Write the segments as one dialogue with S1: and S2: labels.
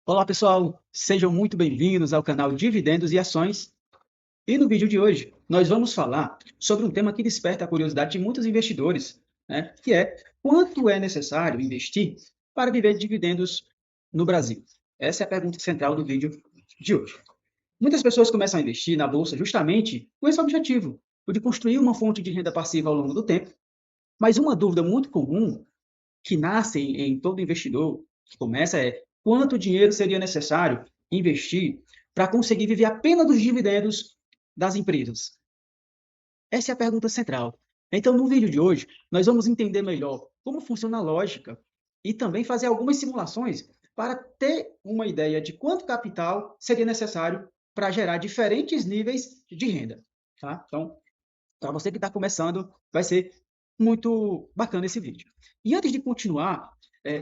S1: Olá pessoal, sejam muito bem-vindos ao canal Dividendos e Ações. E no vídeo de hoje nós vamos falar sobre um tema que desperta a curiosidade de muitos investidores, né? Que é quanto é necessário investir para viver de dividendos no Brasil? Essa é a pergunta central do vídeo de hoje. Muitas pessoas começam a investir na bolsa justamente com esse objetivo, o de construir uma fonte de renda passiva ao longo do tempo. Mas uma dúvida muito comum que nasce em todo investidor que começa é quanto dinheiro seria necessário investir para conseguir viver apenas dos dividendos das empresas? Essa é a pergunta central. Então, no vídeo de hoje, nós vamos entender melhor como funciona a lógica e também fazer algumas simulações para ter uma ideia de quanto capital seria necessário para gerar diferentes níveis de renda. Tá? Então, para você que está começando, vai ser muito bacana esse vídeo. E antes de continuar,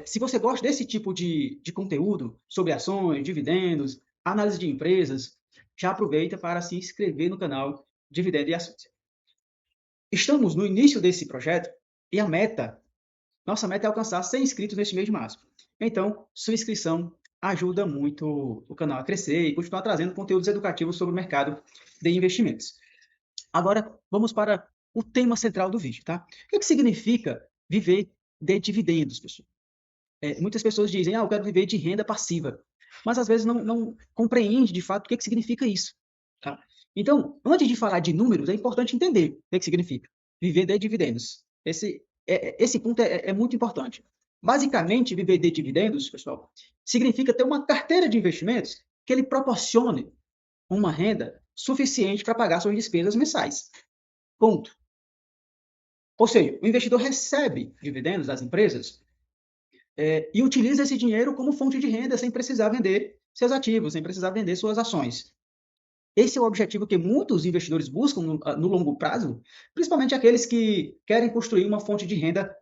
S1: se você gosta desse tipo de conteúdo sobre ações, dividendos, análise de empresas, já aproveita para se inscrever no canal Dividendo e Ações. Estamos no início desse projeto e nossa meta é alcançar 100 inscritos neste mês de março. Então, sua inscrição ajuda muito o canal a crescer e continuar trazendo conteúdos educativos sobre o mercado de investimentos. Agora, vamos para o tema central do vídeo, tá? O que significa viver de dividendos, pessoal? Muitas pessoas dizem, eu quero viver de renda passiva, mas às vezes não compreende de fato o que significa isso, tá? Então, antes de falar de números, é importante entender o que significa viver de dividendos. Esse ponto é muito importante. Basicamente, viver de dividendos, pessoal, significa ter uma carteira de investimentos que ele proporcione uma renda suficiente para pagar suas despesas mensais. Ponto. Ou seja, o investidor recebe dividendos das empresas e utiliza esse dinheiro como fonte de renda sem precisar vender seus ativos, sem precisar vender suas ações. Esse é o objetivo que muitos investidores buscam no longo prazo, principalmente aqueles que querem construir uma fonte de renda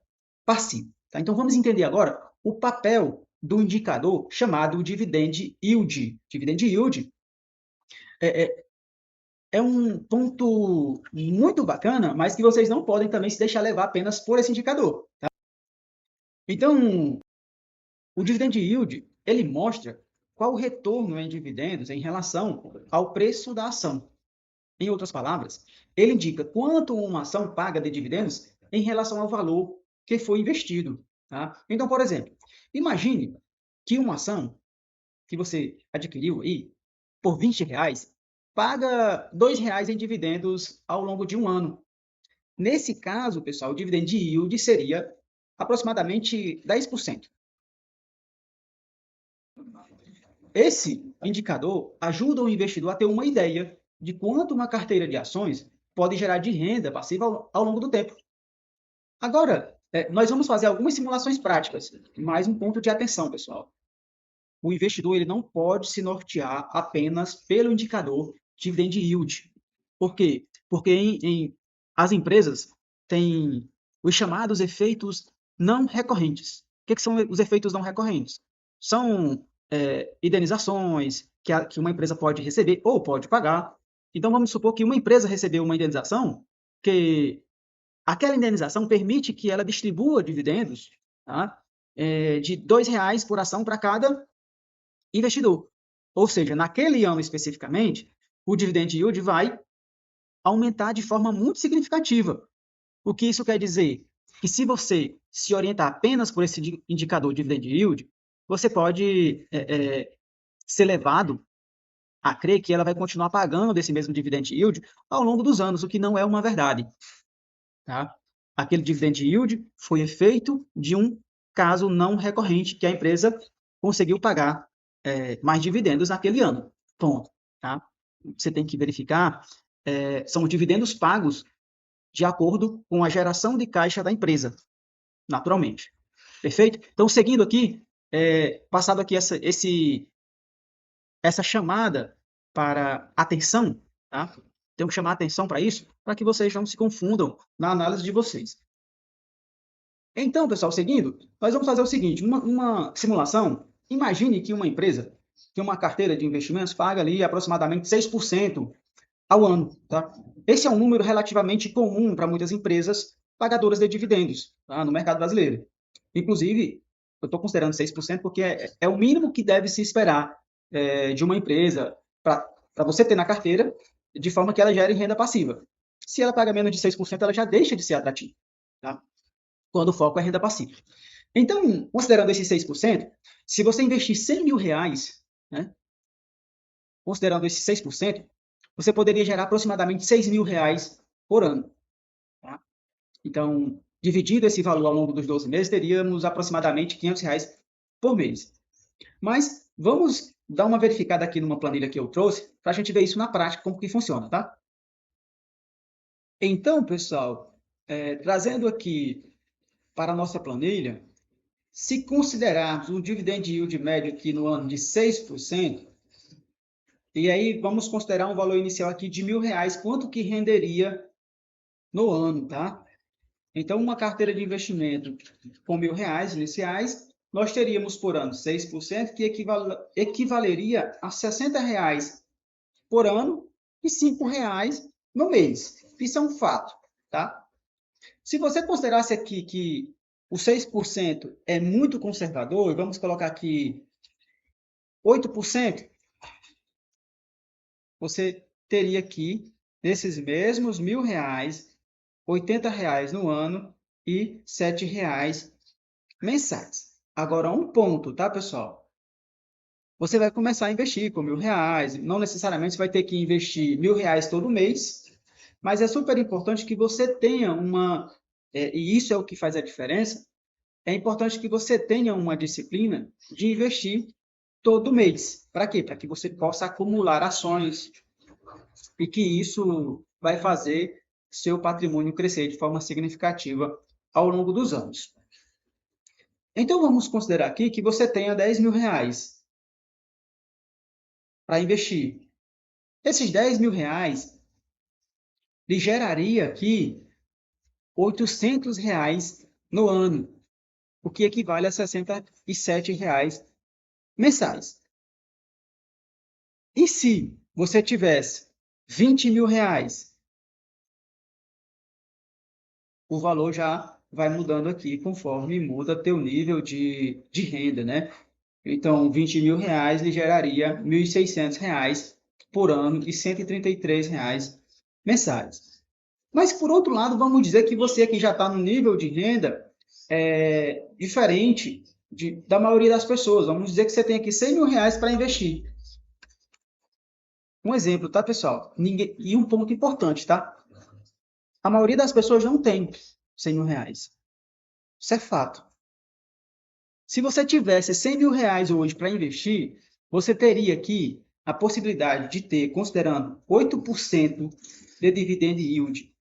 S1: passiva. Tá? Então vamos entender agora o papel do indicador chamado Dividend Yield. Dividend Yield é um ponto muito bacana, mas que vocês não podem também se deixar levar apenas por esse indicador. Tá? Então, o Dividend Yield, ele mostra qual o retorno em dividendos em relação ao preço da ação. Em outras palavras, ele indica quanto uma ação paga de dividendos em relação ao valor que foi investido. Tá? Então, por exemplo, imagine que uma ação que você adquiriu aí por R$ 20 paga R$ 2 em dividendos ao longo de um ano. Nesse caso, pessoal, o dividend yield seria aproximadamente 10%. Esse indicador ajuda o investidor a ter uma ideia de quanto uma carteira de ações pode gerar de renda passiva ao longo do tempo. Agora, nós vamos fazer algumas simulações práticas. Mais um ponto de atenção, pessoal. O investidor ele não pode se nortear apenas pelo indicador dividend yield. Por quê? Porque as empresas têm os chamados efeitos não recorrentes. O que são os efeitos não recorrentes? São indenizações que uma empresa pode receber ou pode pagar. Então, vamos supor que uma empresa recebeu uma indenização, que aquela indenização permite que ela distribua dividendos, tá? De R$ 2 por ação para cada investidor. Ou seja, naquele ano especificamente, o dividend yield vai aumentar de forma muito significativa. O que isso quer dizer? Que se você se orientar apenas por esse indicador dividend yield, você pode ser levado a crer que ela vai continuar pagando esse mesmo dividend yield ao longo dos anos, o que não é uma verdade. Tá? Aquele dividend yield foi efeito de um caso não recorrente que a empresa conseguiu pagar mais dividendos naquele ano. Ponto. Tá? Você tem que verificar, são dividendos pagos de acordo com a geração de caixa da empresa, naturalmente. Perfeito? Então, seguindo aqui, passado aqui essa chamada para atenção, tá? Tenho que chamar atenção para isso, para que vocês não se confundam na análise de vocês. Então, pessoal, seguindo, nós vamos fazer o seguinte, uma simulação. Imagine que uma empresa tem uma carteira de investimentos paga ali aproximadamente 6% ao ano. Tá? Esse é um número relativamente comum para muitas empresas pagadoras de dividendos, tá? No mercado brasileiro. Inclusive, Eu estou considerando 6% porque é o mínimo que deve se esperar de uma empresa para você ter na carteira, de forma que ela gere renda passiva. Se ela paga menos de 6%, ela já deixa de ser atrativa, tá? Quando o foco é renda passiva. Então, considerando esses 6%, se você investir 100 mil reais, né, considerando esses 6%, você poderia gerar aproximadamente 6 mil reais por ano. Tá? Então, dividindo esse valor ao longo dos 12 meses, teríamos aproximadamente 500 reais por mês. Mas vamos dar uma verificada aqui numa planilha que eu trouxe, para a gente ver isso na prática, como que funciona, tá? Então, pessoal, trazendo aqui para a nossa planilha, se considerarmos um dividend yield médio aqui no ano de 6%, e aí vamos considerar um valor inicial aqui de R$ 1.000, quanto que renderia no ano, tá? Então, uma carteira de investimento com R$ 1.000 iniciais, nós teríamos por ano 6%, que equivaleria a R$ 60 por ano e R$ 5 no mês. Isso é um fato, tá? Se você considerasse aqui que o 6% é muito conservador, e vamos colocar aqui 8%, você teria aqui, nesses mesmos R$ 1.000, R$ 80 no ano e R$ 7 mensais. Agora, um ponto, tá, pessoal? Você vai começar a investir com R$ 1.000, não necessariamente você vai ter que investir R$ 1.000 todo mês, mas é super importante que você tenha e isso é o que faz a diferença, é importante que você tenha uma disciplina de investir todo mês. Para quê? Para que você possa acumular ações e que isso vai fazer seu patrimônio crescer de forma significativa ao longo dos anos. Então, vamos considerar aqui que você tenha R$ 10.000 para investir. Esses R$ 10.000 lhe geraria aqui R$ 800 no ano, o que equivale a R$ 67 mensais. E se você tivesse R$ 20.000, o valor já vai mudando aqui conforme muda teu nível de renda, né? Então, R$ 20.000 lhe geraria R$ 1.600 por ano e R$ 133 mensais. Mas, por outro lado, vamos dizer que você aqui já está no nível de renda diferente da maioria das pessoas. Vamos dizer que você tem aqui R$ 100.000 para investir. Um exemplo, tá, pessoal? E um ponto importante, tá? A maioria das pessoas não tem R$ 100.000. Isso é fato. Se você tivesse R$ 100.000 hoje para investir, você teria aqui a possibilidade de ter, considerando 8% de dividend yield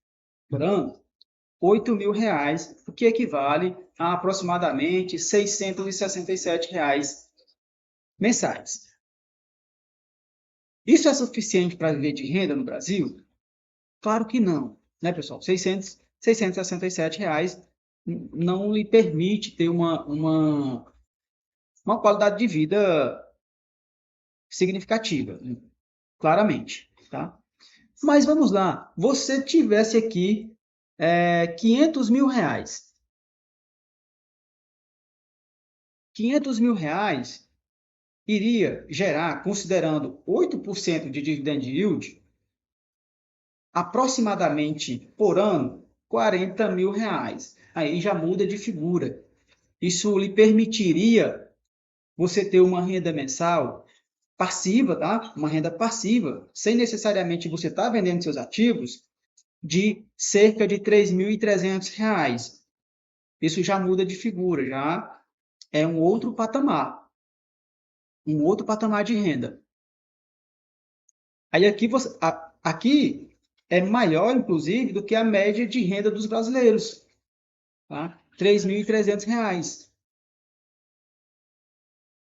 S1: por ano, R$ 8.000, o que equivale a aproximadamente R$ 667 mensais. Isso é suficiente para viver de renda no Brasil? Claro que não, né, pessoal? R$ 667 não lhe permite ter uma qualidade de vida significativa, claramente, tá? Mas vamos lá, você tivesse aqui R$ 500.000. R$ 500.000 iria gerar, considerando 8% de dividend yield, aproximadamente por ano, R$ 40.000. Aí já muda de figura. Isso lhe permitiria você ter uma renda mensal passiva, tá? Uma renda passiva, sem necessariamente você estar vendendo seus ativos, de cerca de R$ 3.300. Isso já muda de figura, já é um outro patamar de renda. Aí aqui é maior, inclusive, do que a média de renda dos brasileiros, tá? R$ 3.300.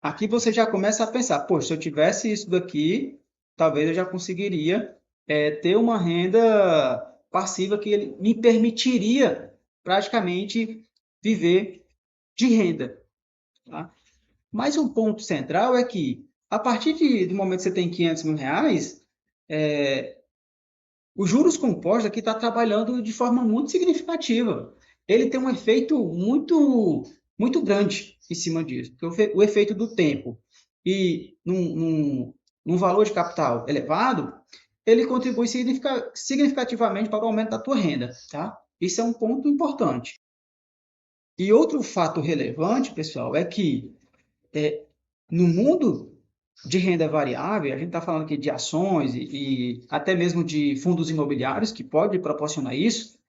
S1: Aqui você já começa a pensar, poxa, se eu tivesse isso daqui, talvez eu já conseguiria ter uma renda passiva que me permitiria praticamente viver de renda. Tá? Mas um ponto central é que, a partir do momento que você tem R$ 500.000, os juros compostos aqui está trabalhando de forma muito significativa. Ele tem um efeito muito muito grande em cima disso. Porque o efeito do tempo e num valor de capital elevado, ele contribui significativamente para o aumento da tua renda, tá? Isso é um ponto importante. E outro fato relevante, pessoal, é que no mundo de renda variável, a gente está falando aqui de ações e até mesmo de fundos imobiliários, que pode proporcionar isso,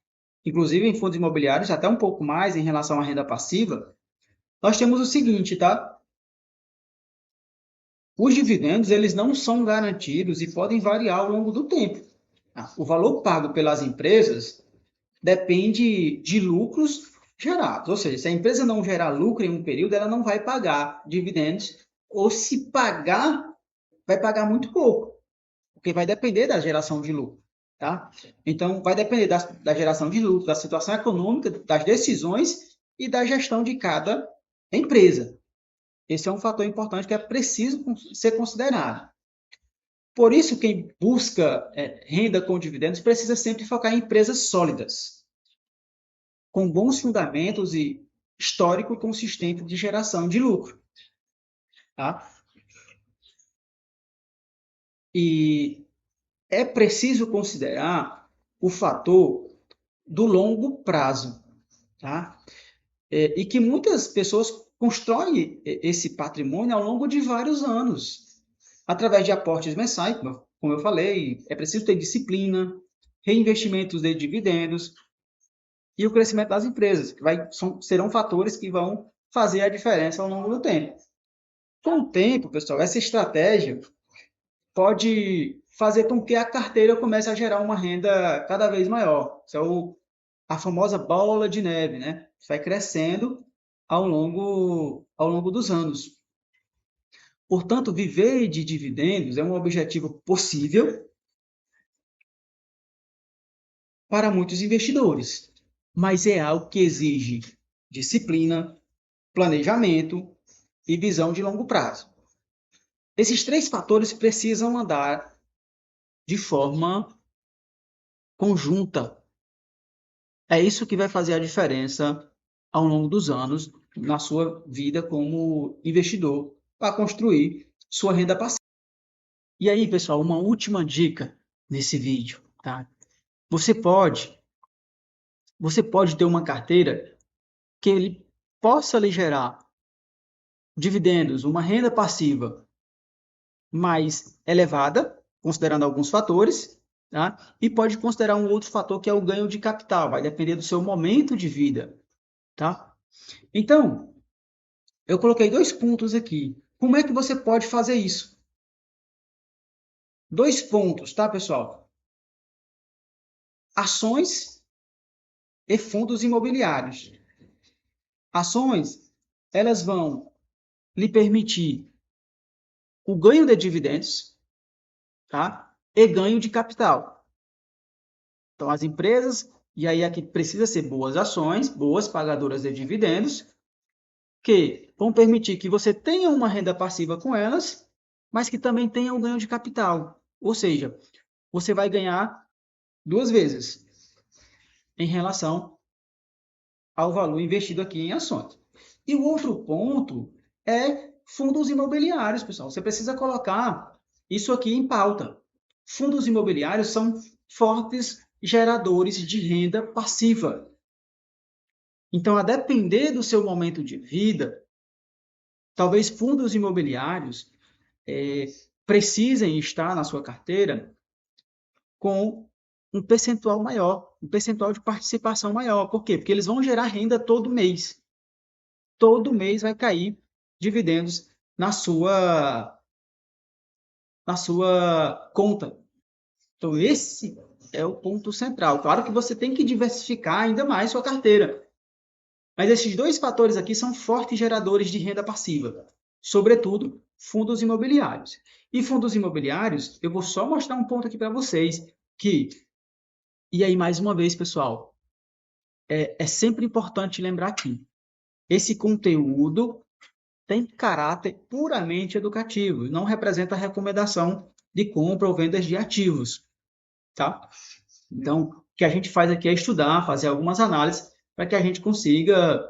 S1: inclusive em fundos imobiliários, até um pouco mais em relação à renda passiva, nós temos o seguinte, tá? Os dividendos, eles não são garantidos e podem variar ao longo do tempo. Tá? O valor pago pelas empresas depende de lucros gerados, ou seja, se a empresa não gerar lucro em um período, ela não vai pagar dividendos, ou se pagar, vai pagar muito pouco, porque vai depender da geração de lucro. Tá? Então, vai depender da geração de lucro, da situação econômica, das decisões e da gestão de cada empresa. Esse é um fator importante que é preciso ser considerado. Por isso, quem busca renda com dividendos precisa sempre focar em empresas sólidas, com bons fundamentos e histórico consistente de geração de lucro. Tá? E é preciso considerar o fator do longo prazo. Tá? E que muitas pessoas constroem esse patrimônio ao longo de vários anos, através de aportes mensais, como eu falei, é preciso ter disciplina, reinvestimentos de dividendos e o crescimento das empresas, que serão fatores que vão fazer a diferença ao longo do tempo. Com o tempo, pessoal, essa estratégia pode fazer com que a carteira comece a gerar uma renda cada vez maior. Isso é a famosa bola de neve, né? Vai crescendo ao longo dos anos. Portanto, viver de dividendos é um objetivo possível para muitos investidores, mas é algo que exige disciplina, planejamento e visão de longo prazo. Esses três fatores precisam andar de forma conjunta. É isso que vai fazer a diferença ao longo dos anos na sua vida como investidor para construir sua renda passiva. E aí, pessoal, uma última dica nesse vídeo, tá? Você pode ter uma carteira que ele possa lhe gerar dividendos, uma renda passiva mais elevada, considerando alguns fatores, tá? E pode considerar um outro fator que é o ganho de capital, vai depender do seu momento de vida, tá? Então, eu coloquei 2 pontos aqui. Como é que você pode fazer isso? 2 pontos, tá, pessoal? Ações e fundos imobiliários. Ações, elas vão lhe permitir o ganho de dividendos, tá? E ganho de capital. Então, as empresas, e aí aqui precisa ser boas ações, boas pagadoras de dividendos, que vão permitir que você tenha uma renda passiva com elas, mas que também tenha um ganho de capital. Ou seja, você vai ganhar 2 vezes em relação ao valor investido aqui em ações. E o outro ponto é fundos imobiliários, pessoal. Você precisa colocar isso aqui em pauta. Fundos imobiliários são fortes geradores de renda passiva. Então, a depender do seu momento de vida, talvez fundos imobiliários precisem estar na sua carteira com um percentual maior, um percentual de participação maior. Por quê? Porque eles vão gerar renda todo mês. Todo mês vai cair dividendos na sua conta. Então, esse é o ponto central. Claro que você tem que diversificar ainda mais sua carteira. Mas esses 2 fatores aqui são fortes geradores de renda passiva, sobretudo fundos imobiliários. E fundos imobiliários, eu vou só mostrar um ponto aqui para vocês, e aí mais uma vez, pessoal, é sempre importante lembrar aqui, esse conteúdo tem caráter puramente educativo, não representa recomendação de compra ou vendas de ativos, tá? Então, o que a gente faz aqui é estudar, fazer algumas análises para que a gente consiga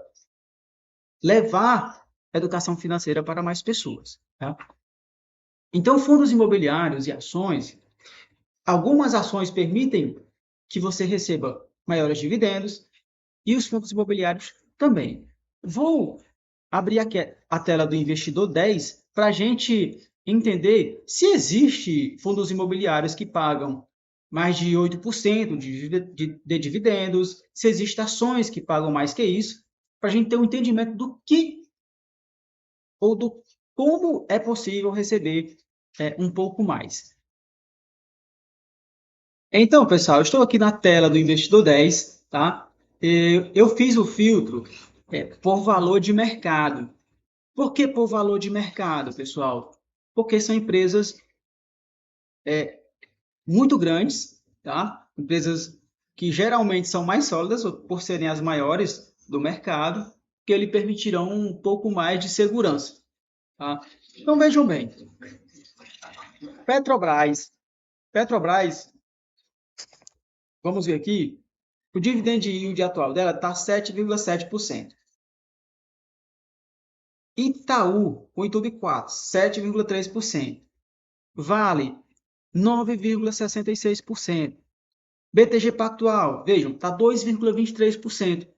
S1: levar educação financeira para mais pessoas. Tá? Então, fundos imobiliários e ações, algumas ações permitem que você receba maiores dividendos e os fundos imobiliários também. Vou abrir aqui a tela do Investidor 10 para a gente entender se existe fundos imobiliários que pagam mais de 8% de dividendos, se existem ações que pagam mais que isso, para a gente ter um entendimento do que ou do como é possível receber um pouco mais. Então, pessoal, estou aqui na tela do Investidor 10, tá? Eu fiz o filtro por valor de mercado. Por que por valor de mercado, pessoal? Porque são empresas muito grandes, tá? Empresas que geralmente são mais sólidas por serem as maiores do mercado, que lhe permitirão um pouco mais de segurança, tá? Então vejam bem, Petrobras, vamos ver aqui, o dividend yield atual dela está 7,7%. Itaú, 8,4%, 7,3%. Vale, 9,66%. BTG Pactual, vejam, está 2,23%.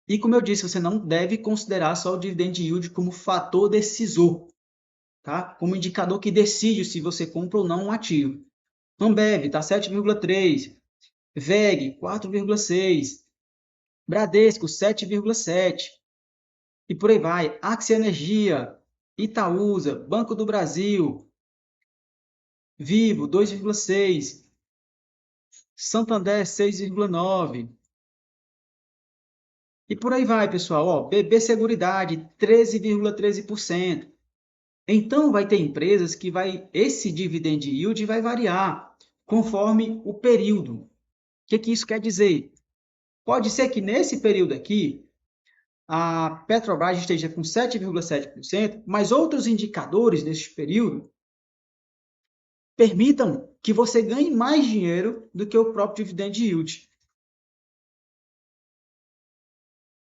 S1: E como eu disse, você não deve considerar só o dividend yield como fator decisor, tá? Como indicador que decide se você compra ou não um ativo. Ambev está 7,3%, VEG 4,6%, Bradesco 7,7%, e por aí vai. Axia Energia, Itaúsa, Banco do Brasil, Vivo 2,6%, Santander 6,9%. E por aí vai, pessoal. Ó, BB Seguridade, 13,13%. Então, vai ter empresas que esse dividend yield vai variar conforme o período. O que isso quer dizer? Pode ser que nesse período aqui, a Petrobras esteja com 7,7%, mas outros indicadores nesse período permitam que você ganhe mais dinheiro do que o próprio dividend yield.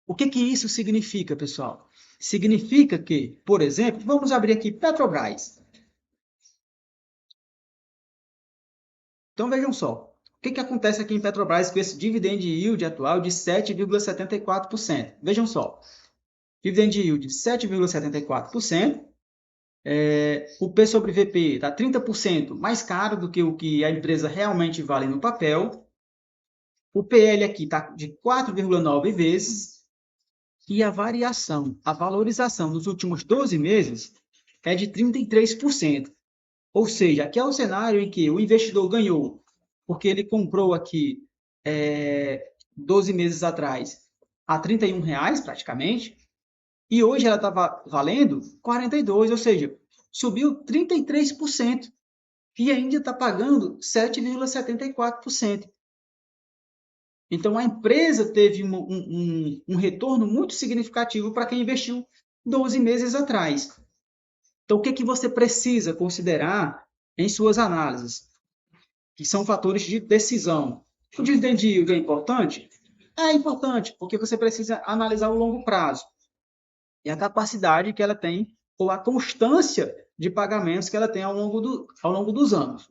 S1: O que isso significa, pessoal? Significa que, por exemplo, vamos abrir aqui Petrobras. Então vejam só, o que acontece aqui em Petrobras com esse dividend yield atual de 7,74%? Vejam só, dividend yield de 7,74%, o P sobre VP está 30% mais caro do que o que a empresa realmente vale no papel, o PL aqui está de 4,9 vezes, e a variação, a valorização nos últimos 12 meses é de 33%. Ou seja, aqui é o cenário em que o investidor ganhou, porque ele comprou aqui 12 meses atrás a R$ 31 praticamente, e hoje ela estava valendo 42, ou seja, subiu 33% e ainda está pagando 7,74%. Então, a empresa teve um retorno muito significativo para quem investiu 12 meses atrás. Então, o que você precisa considerar em suas análises? Que são fatores de decisão. O dividend yield é importante? É importante, porque você precisa analisar o longo prazo e a capacidade que ela tem, ou a constância de pagamentos que ela tem ao longo dos anos.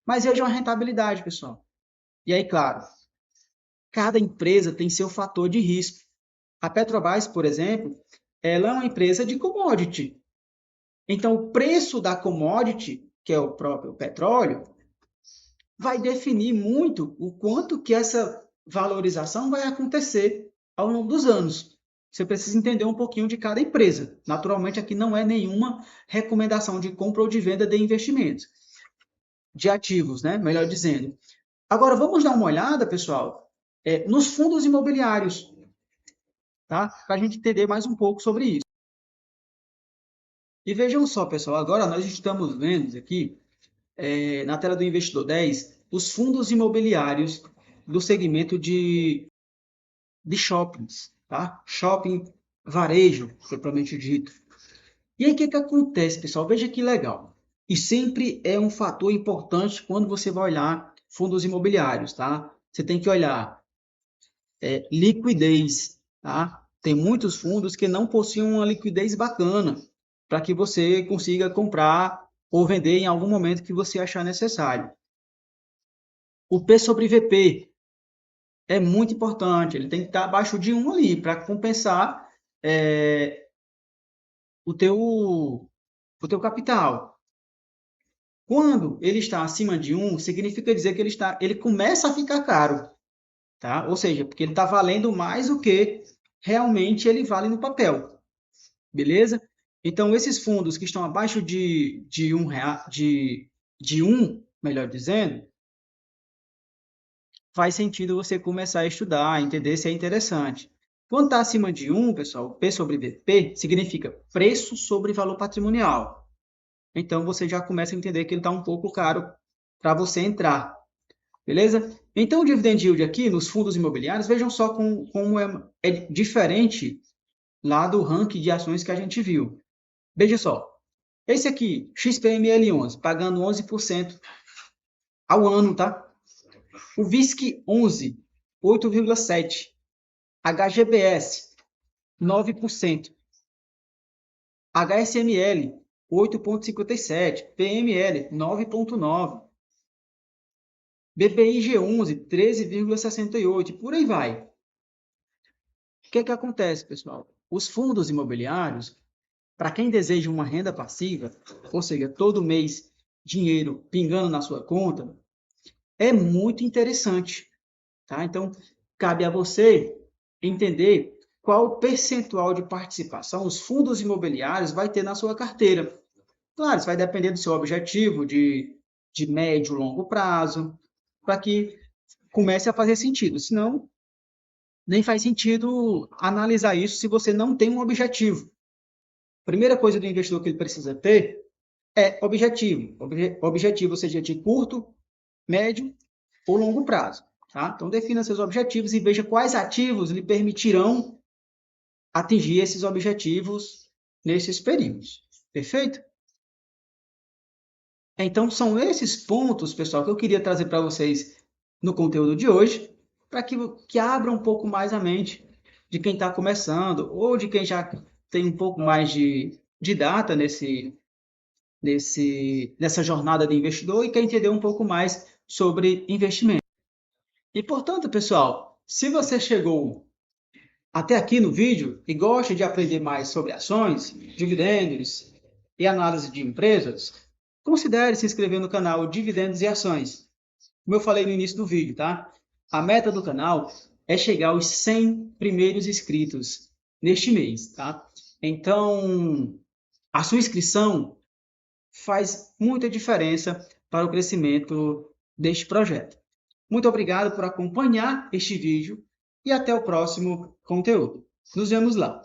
S1: Mas veja uma rentabilidade, pessoal. E aí, claro, cada empresa tem seu fator de risco. A Petrobras, por exemplo, ela é uma empresa de commodity. Então, o preço da commodity, que é o próprio petróleo, vai definir muito o quanto que essa valorização vai acontecer ao longo dos anos. Você precisa entender um pouquinho de cada empresa. Naturalmente, aqui não é nenhuma recomendação de compra ou de venda de investimentos, de ativos, né? Melhor dizendo. Agora, vamos dar uma olhada, pessoal, nos fundos imobiliários, tá? Para a gente entender mais um pouco sobre isso. E vejam só, pessoal, agora nós estamos vendo aqui, na tela do Investidor 10, os fundos imobiliários do segmento de shoppings, tá? Shopping, varejo, propriamente dito. E aí, o que acontece, pessoal? Veja que legal. E sempre é um fator importante quando você vai olhar fundos imobiliários, tá? Você tem que olhar liquidez, tá? Tem muitos fundos que não possuem uma liquidez bacana para que você consiga comprar ou vender em algum momento que você achar necessário. O P sobre VP é muito importante, ele tem que estar abaixo de 1 ali para compensar o teu capital. Quando ele está acima de 1, significa dizer que ele começa a ficar caro, tá? Ou seja, porque ele está valendo mais do que realmente ele vale no papel, beleza? Então, esses fundos que estão abaixo de um, melhor dizendo, faz sentido você começar a estudar, entender se é interessante. Quando está acima de 1, pessoal, P sobre VP significa preço sobre valor patrimonial. Então, você já começa a entender que ele está um pouco caro para você entrar, beleza? Então, o dividend yield aqui nos fundos imobiliários, vejam só como é diferente lá do ranking de ações que a gente viu. Veja só, esse aqui, XPML11, pagando 11% ao ano, tá? O VISC11, 8,7%. HGBS, 9%. HSML, 8,57%. PML, 9,9%. BBIG11, 13,68%. Por aí vai. O que acontece, pessoal? Os fundos imobiliários, para quem deseja uma renda passiva, ou seja, todo mês dinheiro pingando na sua conta, é muito interessante, tá? Então, cabe a você entender qual percentual de participação os fundos imobiliários vai ter na sua carteira. Claro, isso vai depender do seu objetivo de médio e longo prazo, para que comece a fazer sentido. Senão, nem faz sentido analisar isso se você não tem um objetivo. Primeira coisa do investidor que ele precisa ter é objetivo. Objetivo, seja de curto, médio ou longo prazo. Tá? Então, defina seus objetivos e veja quais ativos lhe permitirão atingir esses objetivos nesses períodos. Perfeito? Então, são esses pontos, pessoal, que eu queria trazer para vocês no conteúdo de hoje, para que abra um pouco mais a mente de quem está começando ou de quem já tem um pouco mais de data nessa jornada de investidor e quer entender um pouco mais sobre investimento. E, portanto, pessoal, se você chegou até aqui no vídeo e gosta de aprender mais sobre ações, dividendos e análise de empresas, considere se inscrever no canal Dividendos e Ações. Como eu falei no início do vídeo, tá? A meta do canal é chegar aos 100 primeiros inscritos neste mês, tá? Então, a sua inscrição faz muita diferença para o crescimento deste projeto. Muito obrigado por acompanhar este vídeo e até o próximo conteúdo. Nos vemos lá!